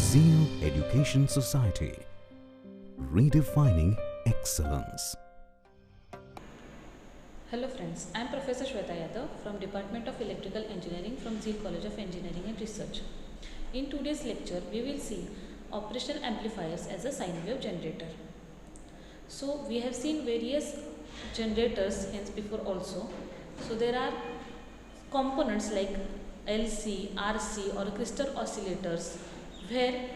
Zeal Education Society, redefining excellence. Hello friends, I am Professor Shweta Yadav from Department of Electrical Engineering from Zeal College of Engineering and Research. In today's lecture, we will see operational amplifiers as a sine wave generator. So we have seen various generators hence before also. So there are components like LC, RC or crystal oscillators where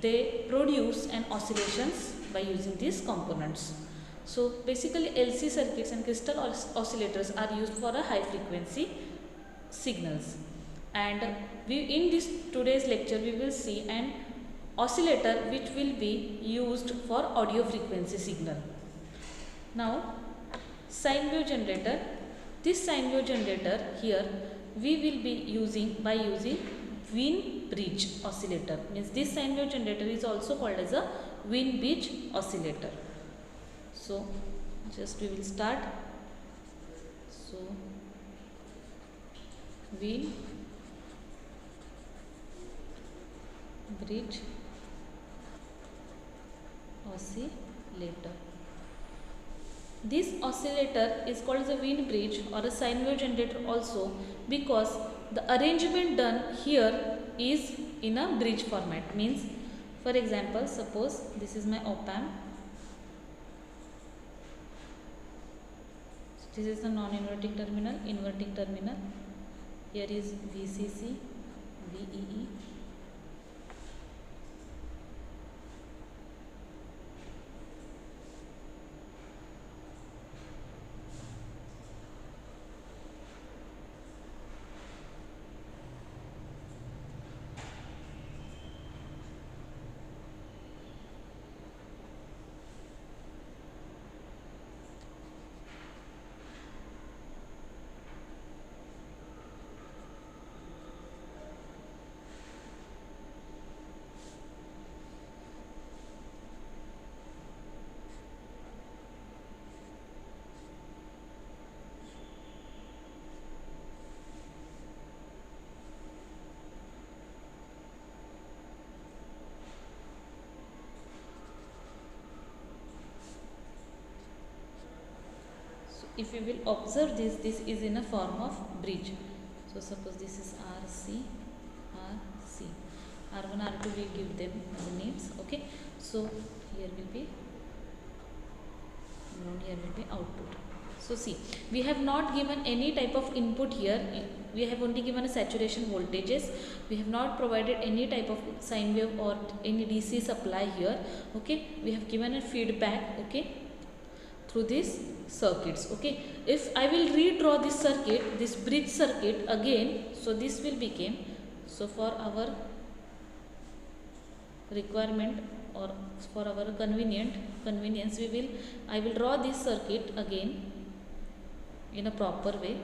they produce an oscillations by using these components. So basically LC circuits and crystal oscillators are used for a high frequency signals, and in this today's lecture we will see an oscillator which will be used for audio frequency signal. Now sine wave generator, this sine wave generator here we will be using by using Wien bridge oscillator, means this sine wave generator is also called as a Wien bridge oscillator. So just we will start. So Wien bridge oscillator. This oscillator is called as a Wien bridge or a sine wave generator also because the arrangement done here is in a bridge format. Means, for example, suppose this is my op amp. This is the non-inverting terminal, inverting terminal. Here is VCC, VEE. If you will observe this is in a form of bridge. So suppose this is RC, RC, R1, R2 we give them as names. Okay. So here will be ground, here will be output. So see, we have not given any type of input here. We have only given a saturation voltages. We have not provided any type of sine wave or any DC supply here. Okay. We have given a feedback. Okay, through these circuits. Okay, if I will redraw this circuit, this bridge circuit again, so this will become, so for our requirement or for our convenience I will draw this circuit again in a proper way.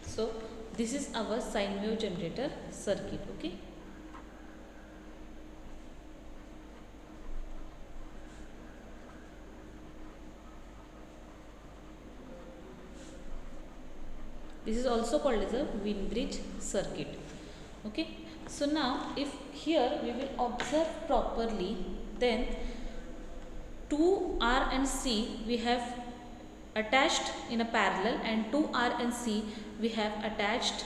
So this is our sine wave generator circuit. Okay. This is also called as a Wien bridge circuit. Okay. So now if here we will observe properly, then to R and C we have attached in a parallel and 2 R and C we have attached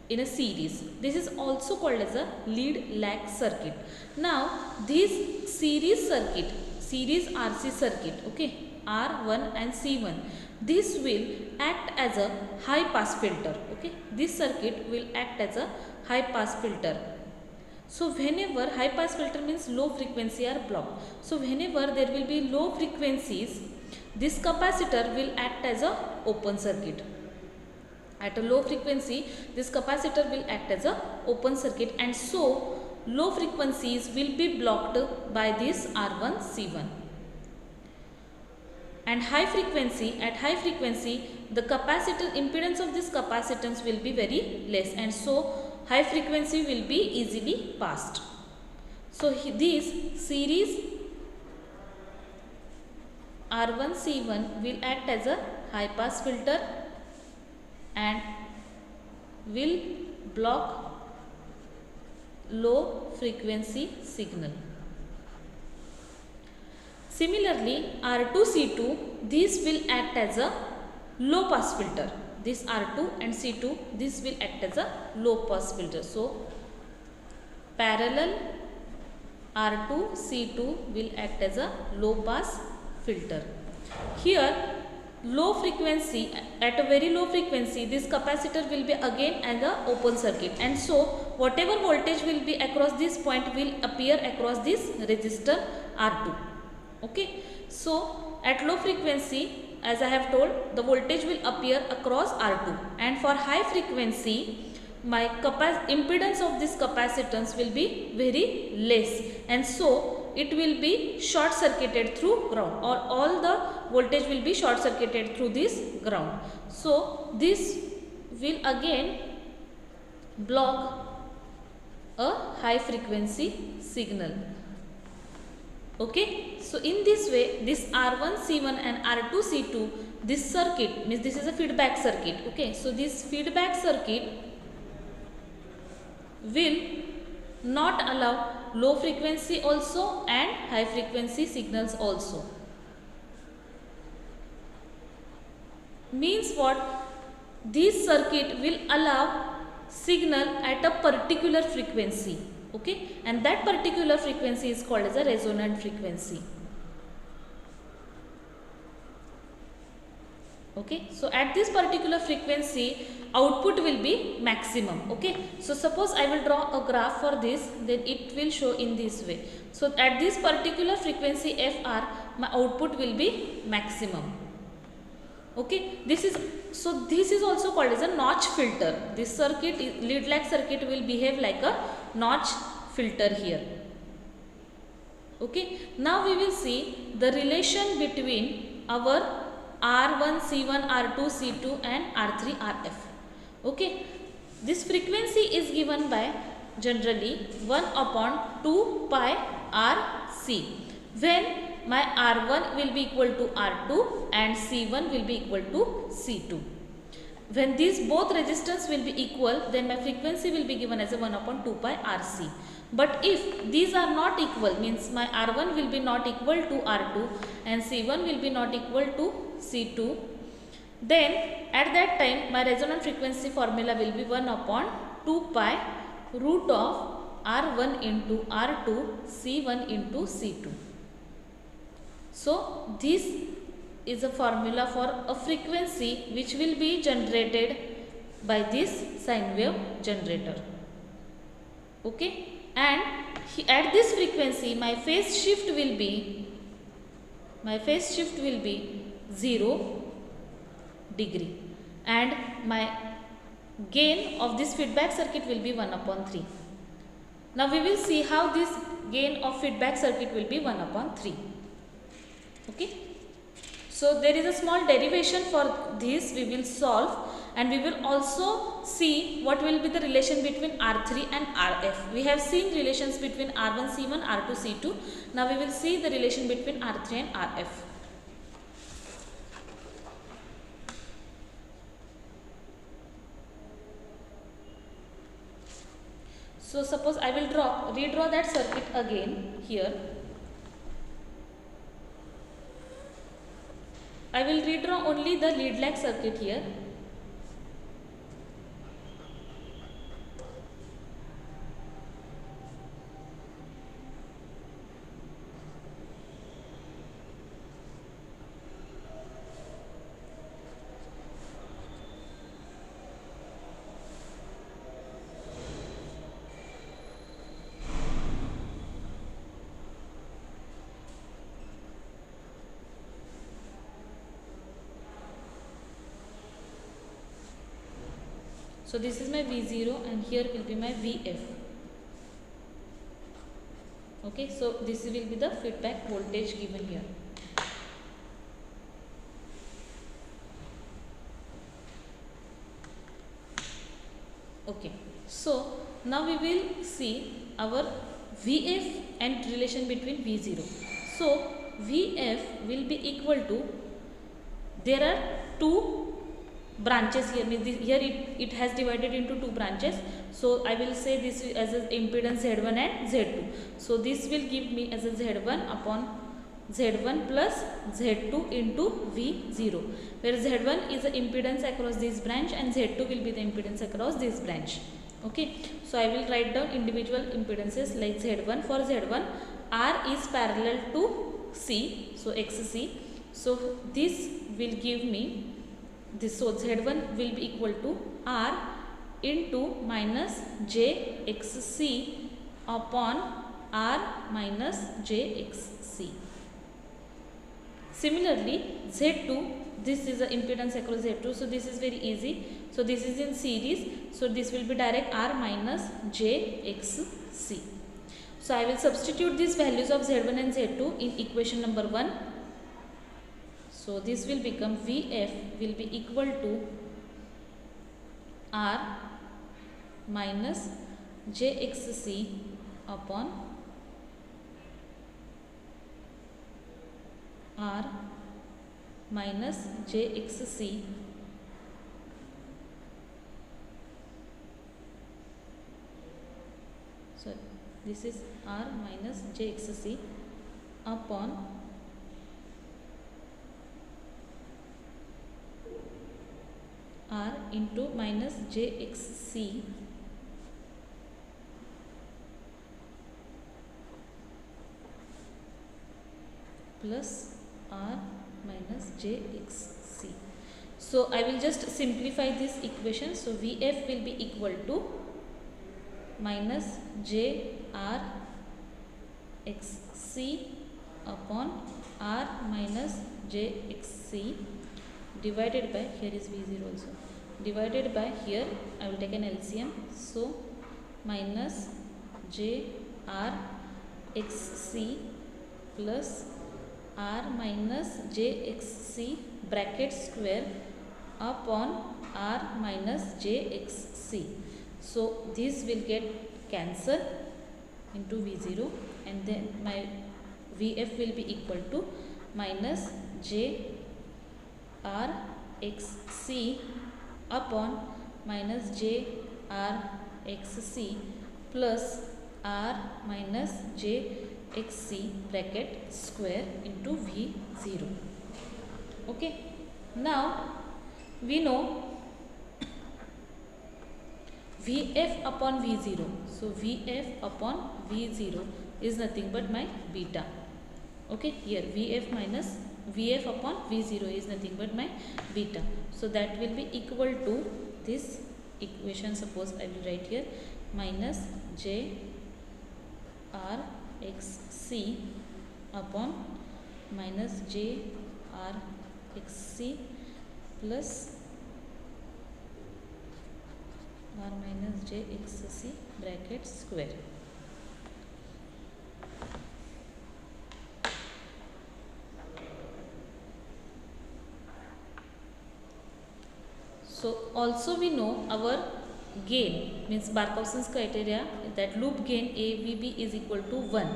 in a series. This is also called as a lead lag circuit. Now this series circuit, series RC circuit, okay, R1 and C1, this will act as a high pass filter. Okay, this circuit will act as a high pass filter. So whenever high pass filter means low frequency are blocked. So whenever there will be low frequencies, this capacitor will act as a open circuit. At a low frequency, this capacitor will act as a open circuit, and so low frequencies will be blocked by this R1 C1. And high frequency, at high frequency, the capacitor impedance of this capacitance will be very less, and so high frequency will be easily passed. So this series R1 C1 will act as a high pass filter and will block low frequency signal. Similarly, R2 C2, this will act as a low pass filter. This R2 and C2, this will act as a low pass filter. So parallel R2 C2 will act as a low pass filter. Here low frequency, at a very low frequency, this capacitor will be again as a open circuit, and so whatever voltage will be across this point will appear across this resistor R2. Okay, so at low frequency, as I have told, the voltage will appear across R2, and for high frequency my impedance of this capacitance will be very less, and so it will be short circuited through ground, or all the voltage will be short circuited through this ground. So this will again block a high frequency signal. Okay, so in this way, this R1 C1 and R2 C2, this circuit means this is a feedback circuit. Okay, so this feedback circuit will not allow low frequency also and high frequency signals also. Means what? This circuit will allow signal at a particular frequency. Okay, and that particular frequency is called as a resonant frequency. Okay, so at this particular frequency output will be maximum. Okay, so suppose I will draw a graph for this, then it will show in this way. So at this particular frequency FR, my output will be maximum. Okay, this is also called as a notch filter. This circuit, lead lag circuit, will behave like a notch filter here. Okay, now we will see the relation between our R1 C1, R2 C2 and R3 RF. Okay, this frequency is given by generally 1 upon 2 pi RC, when my R1 will be equal to R2 and C1 will be equal to C2. When these both resistance will be equal, then my frequency will be given as a 1 upon 2 pi RC. But if these are not equal, means my R1 will be not equal to R2 and C1 will be not equal to C2, then at that time my resonant frequency formula will be 1 upon 2 pi root of R1 into R2 C1 into C2. So this is a formula for a frequency which will be generated by this sine wave generator. Okay, and at this frequency my phase shift will be 0 degree, and my gain of this feedback circuit will be 1 upon 3. Now we will see how this gain of feedback circuit will be 1 upon 3. Okay, so there is a small derivation for this we will solve, and we will also see what will be the relation between R3 and RF. We have seen relations between R1 C1, R2 C2. Now we will see the relation between R3 and RF. So suppose I will redraw that circuit again here. I will redraw draw only the lead lag circuit here. So this is my V0 and here will be my VF. Okay, so this will be the feedback voltage given here. Okay, so now we will see our VF and relation between V0. So VF will be equal to, there are two branches here, here it has divided into two branches. So I will say this as an impedance Z1 and Z2. So this will give me as a Z1 upon Z1 plus Z2 into V0, where Z1 is the impedance across this branch and Z2 will be the impedance across this branch. Okay, so I will write down individual impedances like Z1. For Z1, R is parallel to C, so XC. So this will give me this, so Z1 will be equal to R into minus JXC upon R minus JXC. Similarly, Z2, this is the impedance across Z2, so this is very easy. So this is in series, so this will be direct R minus JXC. So I will substitute these values of Z1 and Z2 in equation number 1. So this will become VF will be equal to R minus JXC upon R minus JXC so this is R minus JXC upon R into minus JXC plus R minus JXC. So I will just simplify this equation. So VF will be equal to minus JRXC upon R minus JXC divided by, here is V0 also, divided by, here I will take an LCM, so minus JRXC plus R minus JXC bracket square upon R minus JXC. So this will get cancelled into V0 and then my VF will be equal to minus JRXC upon minus JRXC plus R minus JXC bracket square into V0. Okay, now we know VF upon V0. So VF upon V0 is nothing but my beta. Okay, here VF upon V0 is nothing but my beta. So that will be equal to this equation. Suppose I will write here minus JRXC upon minus JRXC plus R minus JXC bracket square. So also we know our gain, means Barkhausen's criteria, that loop gain AVB is equal to 1.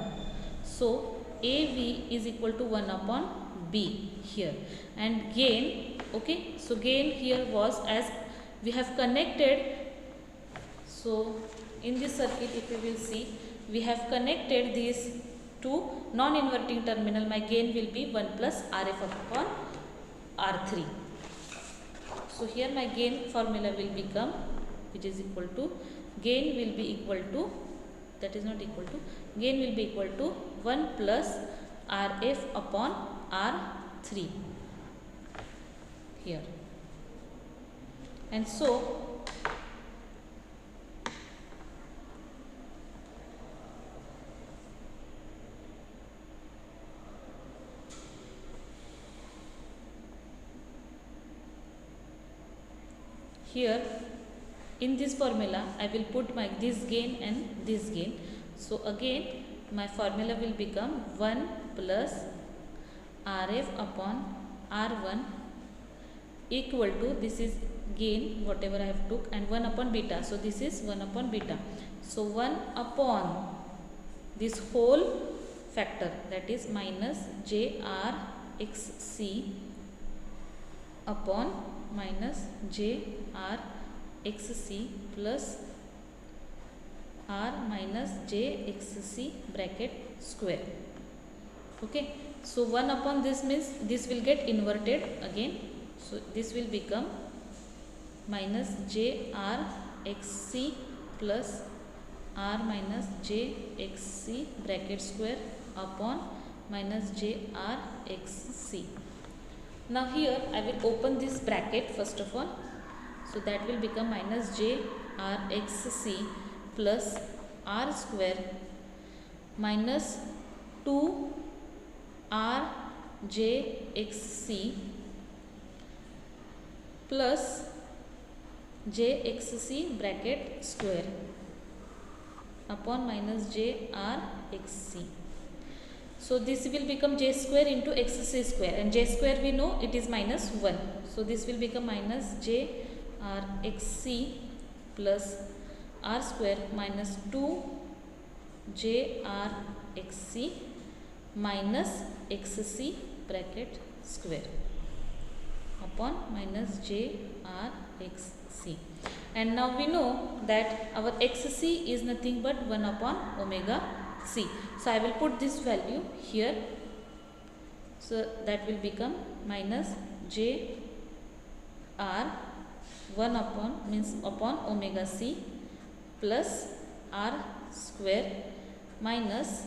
So AV is equal to 1 upon B here, and gain, okay, so gain here was, as we have connected, so in this circuit if you will see, we have connected these two non-inverting terminal, my gain will be 1 plus RF upon R3. So here my gain formula will become, which is equal to, gain will be equal to, that is not equal to, gain will be equal to 1 plus Rf upon R3 here. And so here in this formula I will put my this gain and this gain. So again my formula will become 1 plus Rf upon R1 equal to, this is gain whatever I have took, and 1 upon beta. So this is 1 upon beta. So 1 upon this whole factor, that is minus JRXC upon minus JRXC plus R minus JXC bracket square. Okay. So 1 upon this means this will get inverted again. So this will become minus JRXC plus R minus JXC bracket square upon minus JRXC. Now here I will open this bracket first of all. So that will become minus JRXC plus R square minus 2 RJXC plus JXC bracket square upon minus JRXC. So this will become J square into XC square, and J square we know it is minus 1. So this will become minus JRXC plus R square minus 2 JRXC minus XC bracket square upon minus JRXC. And now we know that our XC is nothing but 1 upon omega C. So I will put this value here. So that will become minus JR 1 upon means upon omega C plus R square minus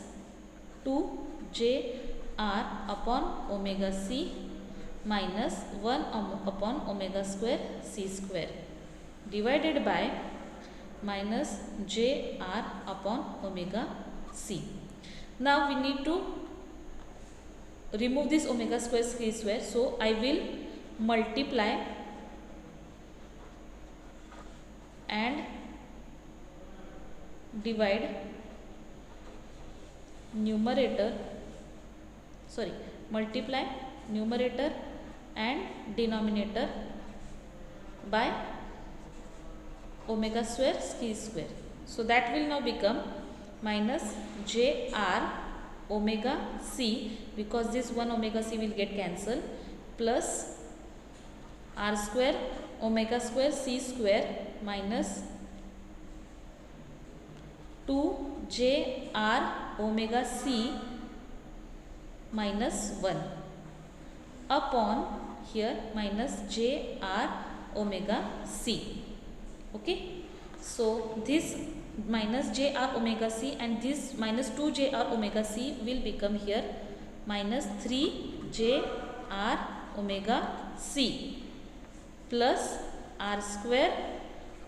2 JR upon omega C minus 1 upon omega square C square divided by minus JR upon omega C. Now we need to remove this omega square C square. So I will multiply and divide multiply numerator and denominator by omega square C square. So that will now become minus JR omega C, because this 1 omega C will get cancelled, plus R square omega square C square minus 2 JR omega C minus 1 upon here minus JR omega C. Okay. So this minus JR omega C and this minus 2 JR omega C will become here minus 3 JR omega C plus R square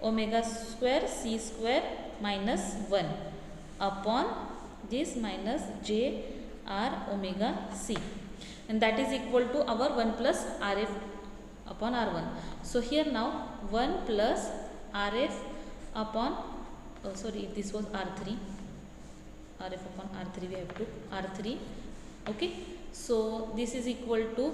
omega square C square minus 1 upon this minus JR omega C, and that is equal to our 1 plus RF upon R1. So here now 1 plus RF upon this was R3, RF upon R3 we have to R3. Okay. So this is equal to,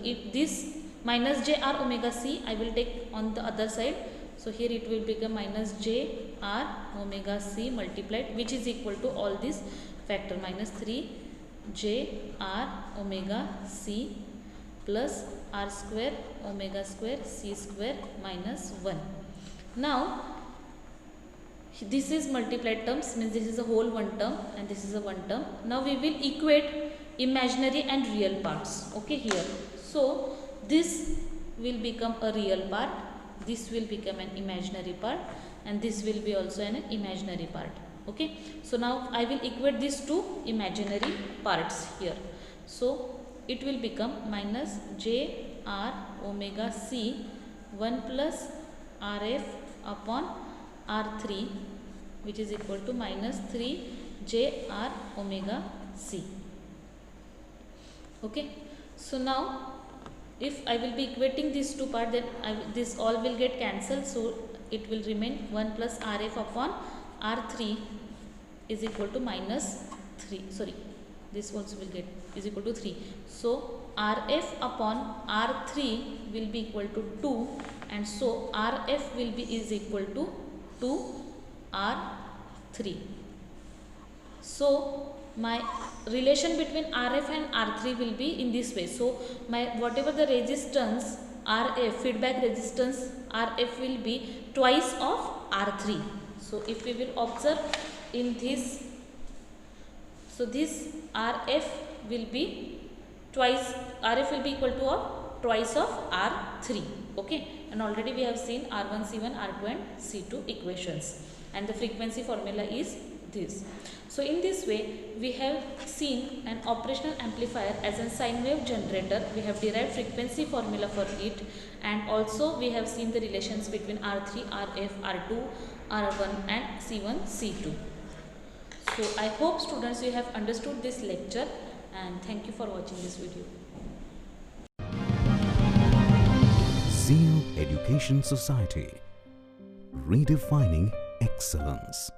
if this minus JR omega C I will take on the other side. So here it will become minus JR omega C multiplied, which is equal to all this factor minus 3 JR omega C plus R square omega square C square minus 1. Now this is multiplied terms, means this is a whole one term and this is a one term. Now we will equate imaginary and real parts. Okay, here. So this will become a real part, this will become an imaginary part, and this will be also an imaginary part. Okay, so now I will equate these two imaginary parts here. So it will become minus j r omega c 1 plus rf upon r3, which is equal to minus 3 j r omega c. Okay, so now if I will be equating these two parts, then this all will get cancelled, so it will remain 1 plus rf upon r3 is equal to minus 3, sorry, this also will get is equal to 3. So rf upon r3 will be equal to 2, and so rf will be is equal to 2 r3. So my relation between rf and r3 will be in this way. So my whatever the resistance rf, feedback resistance rf will be twice of r3. So if we will observe in this, so this rf will be twice, rf will be equal to twice of r3. Okay, and already we have seen r1 c1 r2 and c2 equations, and the frequency formula is this. So in this way we have seen an operational amplifier as a sine wave generator. We have derived frequency formula for it, and also we have seen the relations between r3, rf, r2, r1 and c1, c2. So I hope students you have understood this lecture, and thank you for watching this video. Zeal Education Society, redefining excellence.